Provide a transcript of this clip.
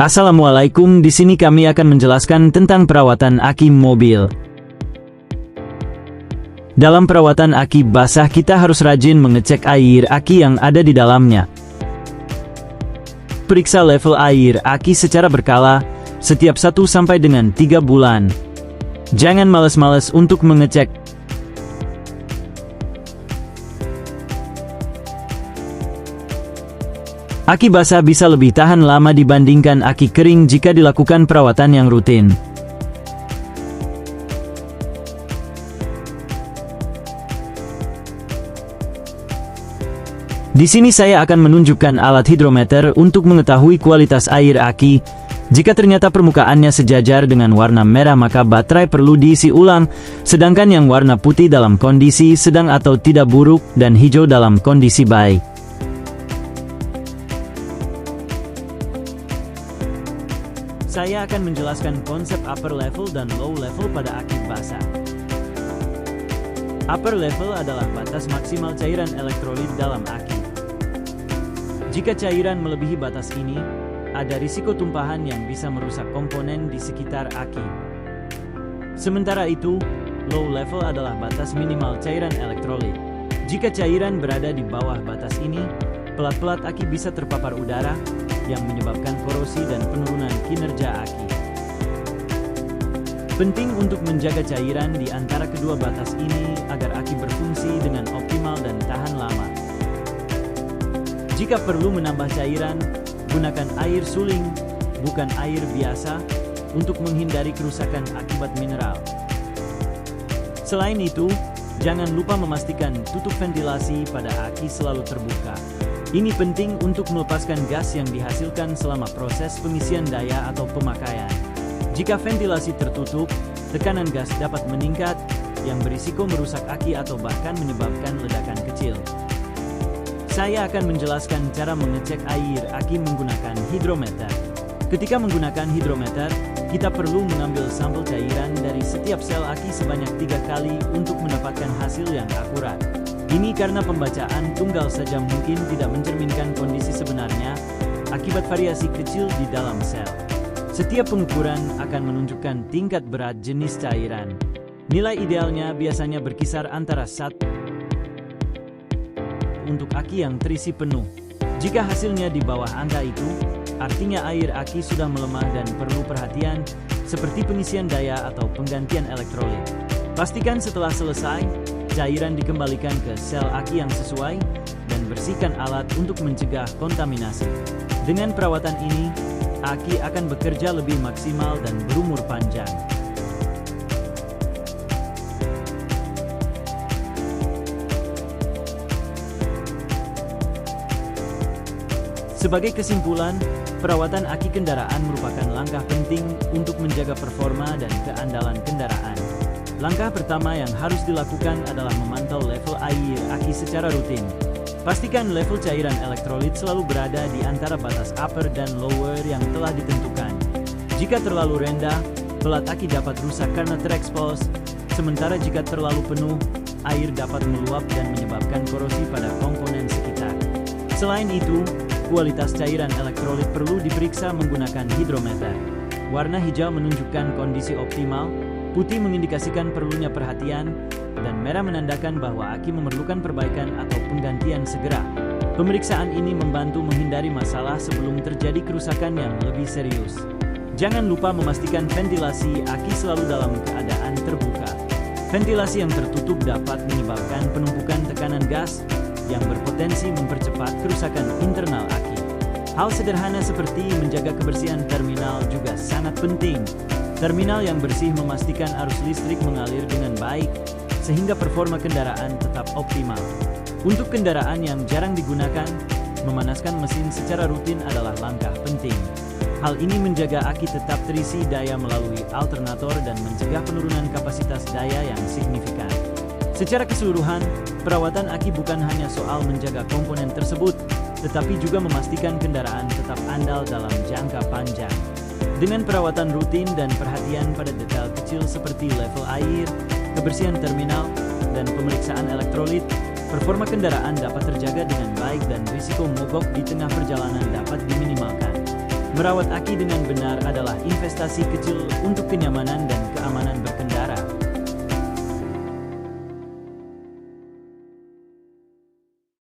Assalamualaikum, di sini kami akan menjelaskan tentang perawatan aki mobil. Dalam perawatan aki basah kita harus rajin mengecek air aki yang ada di dalamnya. Periksa level air aki secara berkala, setiap 1 sampai dengan 3 bulan. Jangan malas-malas untuk mengecek. Aki basah bisa lebih tahan lama dibandingkan aki kering jika dilakukan perawatan yang rutin. Di sini saya akan menunjukkan alat hidrometer untuk mengetahui kualitas air aki. Jika ternyata permukaannya sejajar dengan warna merah maka baterai perlu diisi ulang, sedangkan yang warna putih dalam kondisi sedang atau tidak buruk dan hijau dalam kondisi baik. Saya akan menjelaskan konsep upper level dan low level pada aki basah. Upper level adalah batas maksimal cairan elektrolit dalam aki. Jika cairan melebihi batas ini, ada risiko tumpahan yang bisa merusak komponen di sekitar aki. Sementara itu, low level adalah batas minimal cairan elektrolit. Jika cairan berada di bawah batas ini, pelat-pelat aki bisa terpapar udara, yang menyebabkan korosi dan penurunan kinerja aki. Penting untuk menjaga cairan di antara kedua batas ini agar aki berfungsi dengan optimal dan tahan lama. Jika perlu menambah cairan, gunakan air suling, bukan air biasa, untuk menghindari kerusakan akibat mineral. Selain itu, jangan lupa memastikan tutup ventilasi pada aki selalu terbuka. Ini penting untuk melepaskan gas yang dihasilkan selama proses pengisian daya atau pemakaian. Jika ventilasi tertutup, tekanan gas dapat meningkat, yang berisiko merusak aki atau bahkan menyebabkan ledakan kecil. Saya akan menjelaskan cara mengecek air aki menggunakan hidrometer. Ketika menggunakan hidrometer, kita perlu mengambil sampel cairan dari setiap sel aki sebanyak 3 kali untuk mendapatkan hasil yang akurat. Ini karena pembacaan tunggal saja mungkin tidak mencerminkan kondisi sebenarnya akibat variasi kecil di dalam sel. Setiap pengukuran akan menunjukkan tingkat berat jenis cairan. Nilai idealnya biasanya berkisar antara 1 untuk aki yang terisi penuh. Jika hasilnya di bawah angka itu, artinya air aki sudah melemah dan perlu perhatian seperti pengisian daya atau penggantian elektrolit. Pastikan setelah selesai, cairan dikembalikan ke sel aki yang sesuai dan bersihkan alat untuk mencegah kontaminasi. Dengan perawatan ini, aki akan bekerja lebih maksimal dan berumur panjang. Sebagai kesimpulan, perawatan aki kendaraan merupakan langkah penting untuk menjaga performa dan keandalan kendaraan. Langkah pertama yang harus dilakukan adalah memantau level air aki secara rutin. Pastikan level cairan elektrolit selalu berada di antara batas upper dan lower yang telah ditentukan. Jika terlalu rendah, pelat aki dapat rusak karena terekspos, sementara jika terlalu penuh, air dapat meluap dan menyebabkan korosi pada komponen sekitar. Selain itu, kualitas cairan elektrolit perlu diperiksa menggunakan hidrometer. Warna hijau menunjukkan kondisi optimal, putih mengindikasikan perlunya perhatian, dan merah menandakan bahwa aki memerlukan perbaikan atau penggantian segera. Pemeriksaan ini membantu menghindari masalah sebelum terjadi kerusakan yang lebih serius. Jangan lupa memastikan ventilasi aki selalu dalam keadaan terbuka. Ventilasi yang tertutup dapat menyebabkan penumpukan tekanan gas yang berpotensi mempercepat kerusakan internal aki. Hal sederhana seperti menjaga kebersihan terminal juga sangat penting. Terminal yang bersih memastikan arus listrik mengalir dengan baik, sehingga performa kendaraan tetap optimal. Untuk kendaraan yang jarang digunakan, memanaskan mesin secara rutin adalah langkah penting. Hal ini menjaga aki tetap terisi daya melalui alternator dan mencegah penurunan kapasitas daya yang signifikan. Secara keseluruhan, perawatan aki bukan hanya soal menjaga komponen tersebut, tetapi juga memastikan kendaraan tetap andal dalam jangka panjang. Dengan perawatan rutin dan perhatian pada detail kecil seperti level air, kebersihan terminal, dan pemeriksaan elektrolit, performa kendaraan dapat terjaga dengan baik dan risiko mogok di tengah perjalanan dapat diminimalkan. Merawat aki dengan benar adalah investasi kecil untuk kenyamanan dan keamanan berkendara.